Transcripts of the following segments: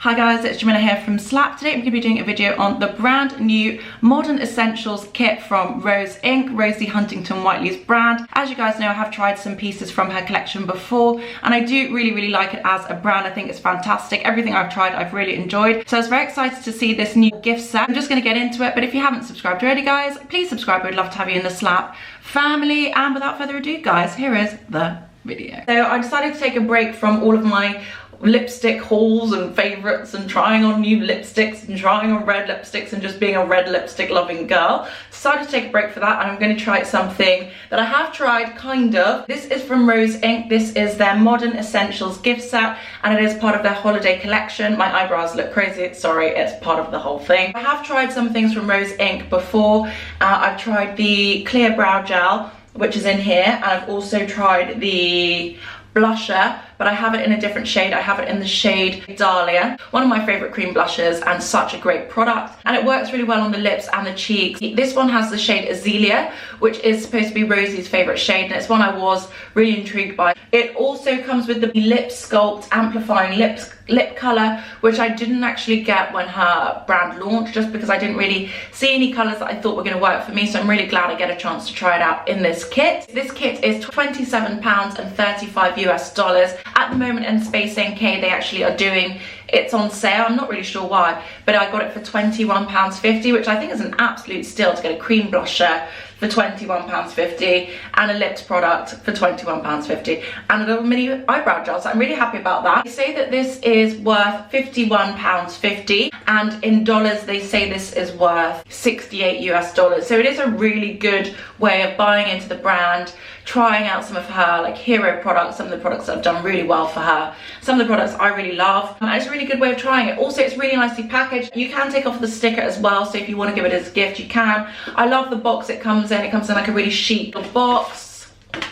Hi guys, it's Jamila here from Slap. Today I'm going to be doing a video on the brand new Modern Essentials kit from Rose Inc, Rosie Huntington-Whiteley's brand. As you guys know, I have tried some pieces from her collection before and I do really like it as a brand. I think it's fantastic. Everything I've tried I've really enjoyed. So I was very excited to see this new gift set. I'm just going to get into it, but if you haven't subscribed already guys, please subscribe. I'd love to have you in the Slap family. And without further ado guys, here is the video. So I decided to take a break from all of my lipstick hauls and favorites and trying on new lipsticks and trying on red lipsticks and just being a red lipstick loving girl. Decided to take a break for that and I'm going to try something that I have tried kind of. This is from Rose Inc. This is their Modern Essentials gift set and it is part of their holiday collection. My eyebrows look crazy, sorry, it's part of the whole thing. I have tried some things from Rose Inc. before. I've tried the clear brow gel, which is in here, and I've also tried the blusher, but I have it in a different shade. I have it in the shade Azalea, one of my favorite cream blushes and such a great product, and it works really well on the lips and the cheeks. This one has the shade Azalea, which is supposed to be Rosie's favorite shade, and it's one I was really intrigued by. It also comes with the Lip Sculpt amplifying lip color, which I didn't actually get when her brand launched, just because I didn't really see any colors that I thought were going to work for me, so I'm really glad I get a chance to try it out in this kit. This kit is £27 and 35 US dollars. At the moment in Space NK they actually are doing, it's on sale, I'm not really sure why, but I got it for £21.50, which I think is an absolute steal to get a cream blusher for £21.50 and a lips product for £21.50 and a little mini eyebrow gel, so I'm really happy about that. They say that this is worth £51.50 and in dollars they say this is worth 68 US dollars, so it is a really good way of buying into the brand, trying out some of her like hero products, some of the products that have done really well for her, some of the products I really love, and it's a really good way of trying it. Also it's really nicely packaged. You can take off the sticker as well, so if you want to give it as a gift you can. I love the box it comes in like a really chic box. It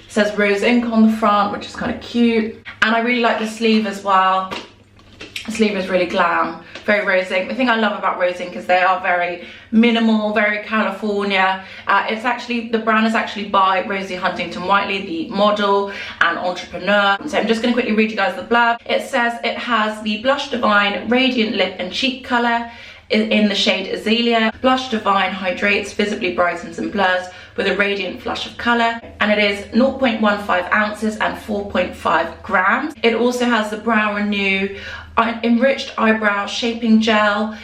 says Rose Inc on the front, which is kind of cute, and I really like the sleeve as well. The sleeve is really glam, very Rose Inc. The thing I love about Rose Inc is they are very minimal, very California. It's actually, the brand is actually by Rosie Huntington-Whiteley, the model and entrepreneur. So I'm just going to quickly read you guys the blurb. It says it has the Blush Divine Radiant Lip and Cheek Colour in the shade Azalea. Blush Divine hydrates, visibly brightens and blurs with a radiant flush of colour, and it is 0.15 ounces and 4.5 grams. It also has the Brow Renew enriched eyebrow shaping gel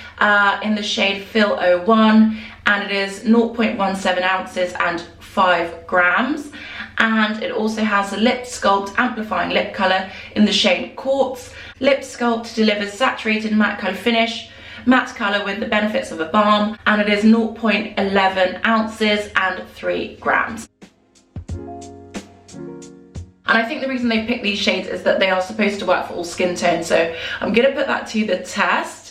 in the shade Fill 01, and it is 0.17 ounces and 5 grams. And it also has a Lip Sculpt amplifying lip colour in the shade Quartz. Lip Sculpt delivers saturated matte colour finish, matte colour with the benefits of a balm, and it is 0.11 ounces and 3 grams. And I think the reason they picked these shades is that they are supposed to work for all skin tones, so I'm going to put that to the test.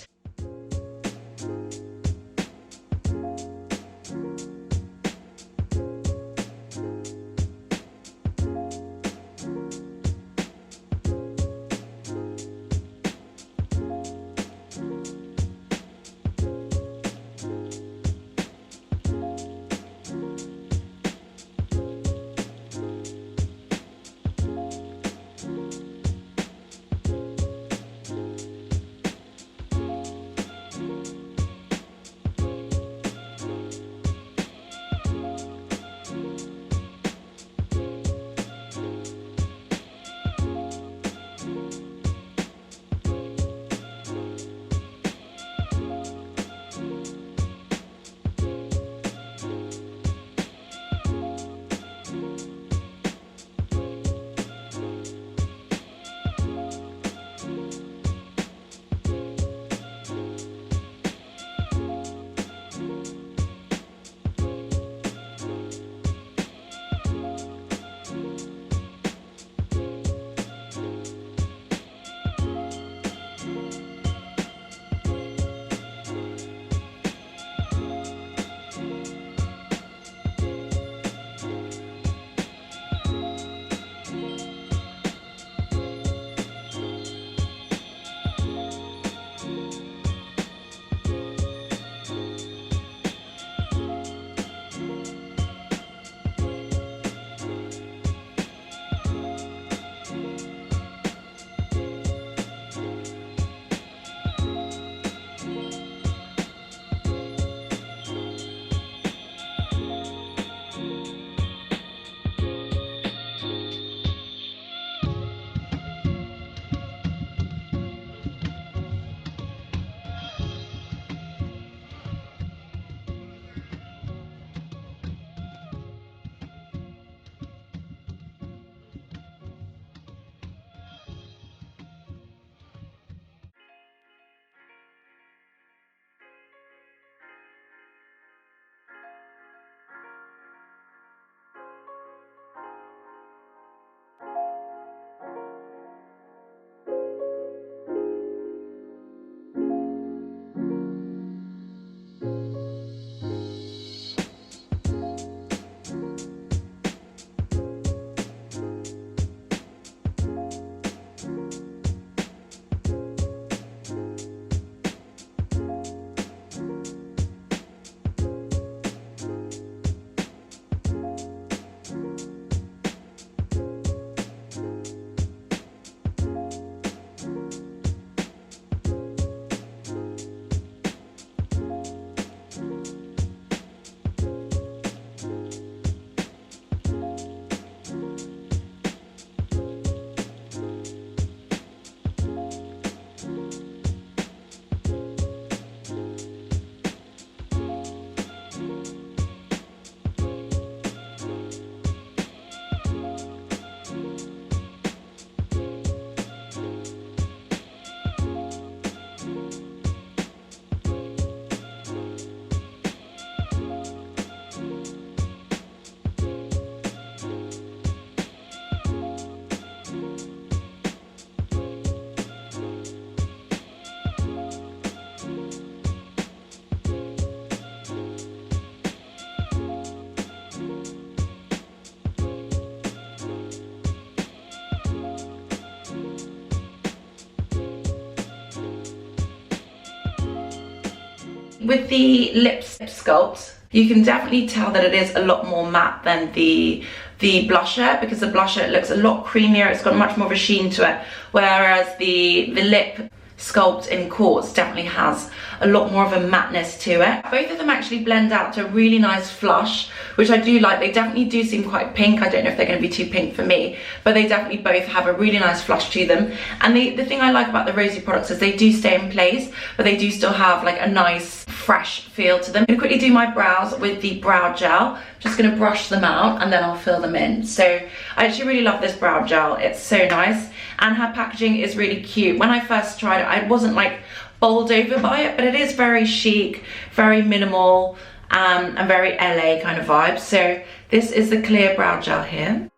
with the lips sculpt, you can definitely tell that it is a lot more matte than the blusher, because the blusher looks a lot creamier. It's got much more of a sheen to it, whereas the lip sculpt in Quartz definitely has a lot more of a matteness to it. Both of them actually blend out to a really nice flush, which I do like. They definitely do seem quite pink. I don't know if they're going to be too pink for me, but they definitely both have a really nice flush to them. And the thing I like about the Rosie products is they do stay in place, but they do still have like a nice fresh feel to them. I'm going to quickly do my brows with the brow gel. Just going to brush them out and then I'll fill them in. So I actually really love this brow gel. It's so nice, and her packaging is really cute. When I first tried it, I wasn't like bowled over by it, but it is very chic, very minimal, and very LA kind of vibe. So this is the clear brow gel here.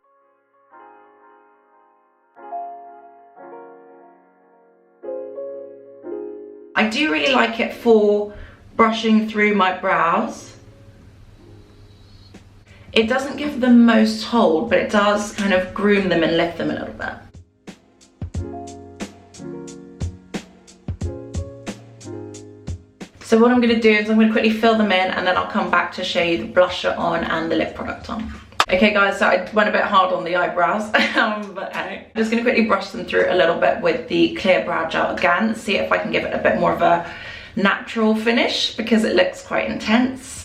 I do really like it for brushing through my brows. It doesn't give the most hold, but it does kind of groom them and lift them a little bit. So what I'm going to do is I'm going to quickly fill them in, and then I'll come back to show you the blusher on and the lip product on. Okay guys, so I went a bit hard on the eyebrows, but I'm just going to quickly brush them through a little bit with the clear brow gel again, see if I can give it a bit more of a natural finish, because it looks quite intense.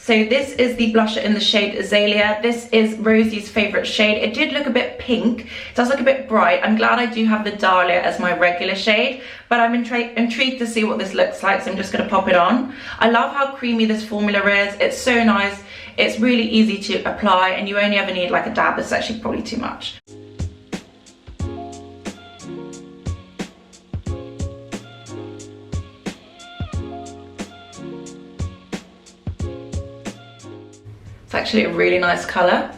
So this is the blusher in the shade Azalea. This is Rosie's favourite shade. It did look a bit pink. It does look a bit bright. I'm glad I do have the Dahlia as my regular shade, but I'm intrigued to see what this looks like, so I'm just going to pop it on. I love how creamy this formula is. It's so nice. It's really easy to apply, and you only ever need like a dab. It's actually probably too much. It's actually a really nice colour,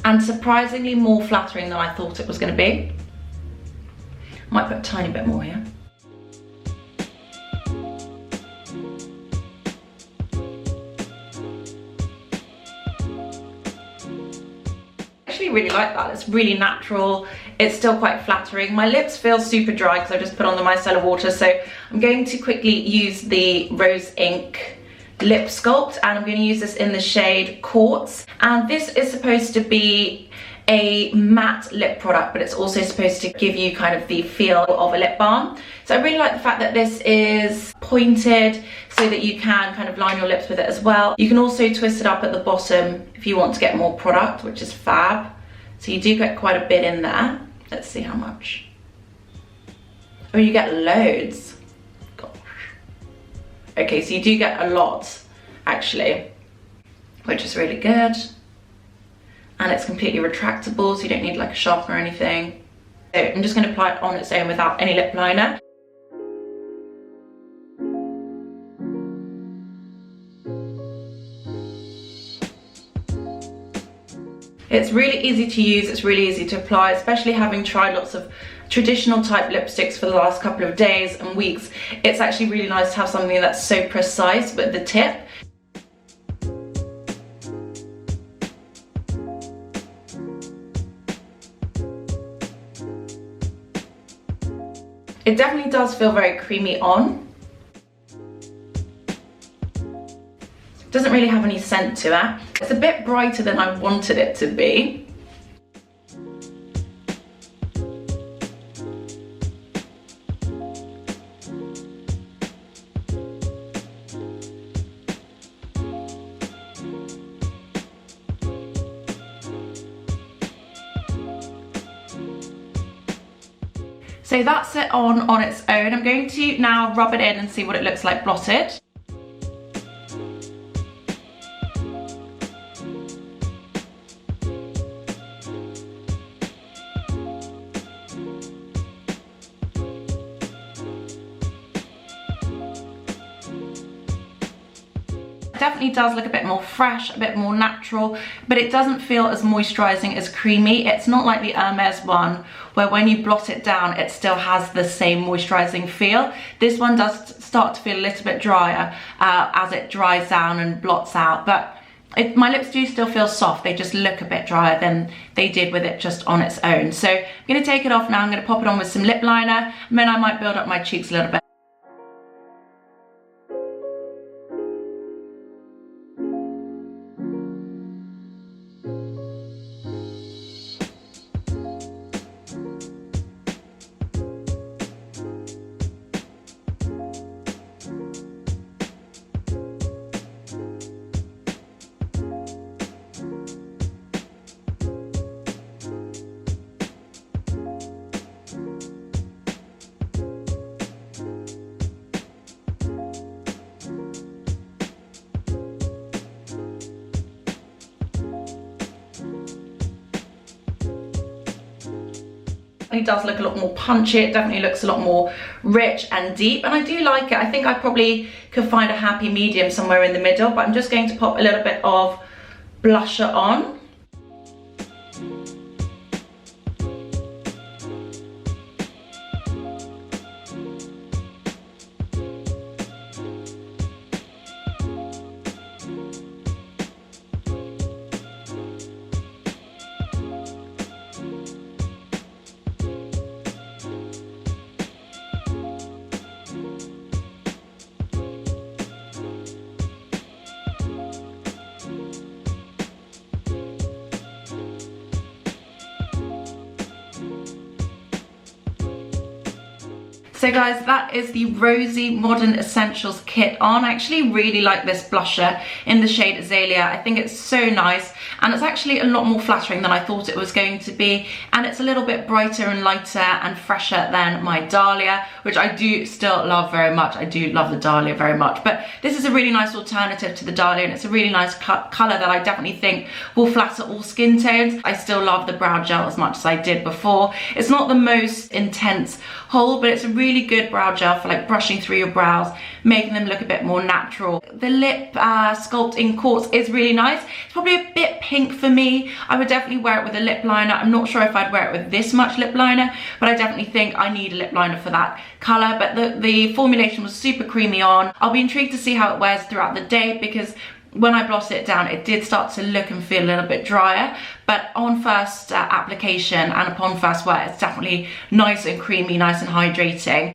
and surprisingly more flattering than I thought it was going to be. Might put a tiny bit more here. I actually really like that. It's really natural. It's still quite flattering. My lips feel super dry because I just put on the micellar water, so I'm going to quickly use the Rose Ink lip sculpt, and I'm going to use this in the shade Quartz, and this is supposed to be a matte lip product, but it's also supposed to give you kind of the feel of a lip balm. So I really like the fact that this is pointed so that you can kind of line your lips with it as well. You can also twist it up at the bottom if you want to get more product, which is fab. So you do get quite a bit in there. Let's see how much. Oh, you get loads. Okay, so you do get a lot, actually, which is really good. And it's completely retractable, so you don't need like a sharpener or anything. So I'm just going to apply it on its own without any lip liner. It's really easy to use, it's really easy to apply, especially having tried lots of traditional type lipsticks for the last couple of days and weeks. It's actually really nice to have something that's so precise with the tip. It definitely does feel very creamy on. Doesn't really have any scent to it. It's a bit brighter than I wanted it to be. So that's it on its own. I'm going to now rub it in and see what it looks like blotted. definitely does look a bit more fresh, a bit more natural, but it doesn't feel as moisturizing as creamy. It's not like the Hermes one where when you blot it down, it still has the same moisturizing feel. This one does start to feel a little bit drier as it dries down and blots out, but my lips do still feel soft. They just look a bit drier than they did with it just on its own. So I'm gonna take it off now. I'm gonna pop it on with some lip liner, and then I might build up my cheeks a little bit. It does look a lot more punchy. It definitely looks a lot more rich and deep, and I do like it. I think I probably could find a happy medium somewhere in the middle, but I'm just going to pop a little bit of blusher on. So guys, that is the Rosie Modern Essentials kit on. I actually really like this blusher in the shade Azalea. I think it's so nice, and it's actually a lot more flattering than I thought it was going to be, and it's a little bit brighter and lighter and fresher than my Dahlia, which I do still love very much. I do love the Dahlia very much, but this is a really nice alternative to the Dahlia, and it's a really nice colour that I definitely think will flatter all skin tones. I still love the brow gel as much as I did before. It's not the most intense hold, but it's a really good brow gel for like brushing through your brows, making them look a bit more natural. The lip sculpt in Quartz is really nice. It's probably a bit pink for me. I would definitely wear it with a lip liner. I'm not sure if I'd wear it with this much lip liner, but I definitely think I need a lip liner for that color. But the formulation was super creamy on. I'll be intrigued to see how it wears throughout the day, because when I blotted it down, it did start to look and feel a little bit drier, but on first application and upon first wear, it's definitely nice and creamy, nice and hydrating.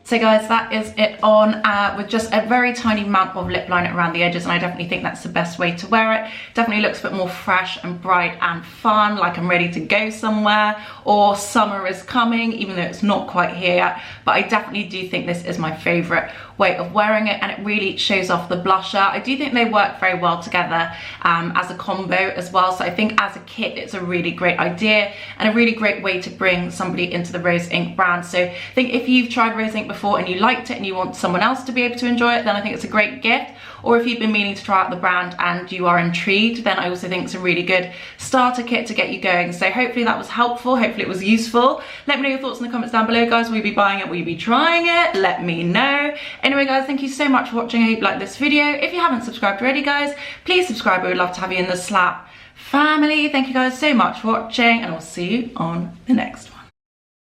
So guys, that is it on with just a very tiny amount of lip liner around the edges, and I definitely think that's the best way to wear it. Definitely looks a bit more fresh and bright and fun, like I'm ready to go somewhere, or summer is coming, even though it's not quite here yet. But I definitely do think this is my favorite way of wearing it, and it really shows off the blusher. I do think they work very well together as a combo as well. So I think as a kit, it's a really great idea and a really great way to bring somebody into the Rose Inc brand. So I think if you've tried Rose Inc before and you liked it and you want someone else to be able to enjoy it, then I think it's a great gift. Or if you've been meaning to try out the brand and you are intrigued, then I also think it's a really good starter kit to get you going. So hopefully that was helpful, hopefully it was useful. Let me know your thoughts in the comments down below, guys. Will you be buying it? Will you be trying it? Let me know. Anyway guys, thank you so much for watching. I hope you liked this video. If you haven't subscribed already, guys, please subscribe. We would love to have you in the Slap family. Thank you guys so much for watching, and I'll see you on the next one.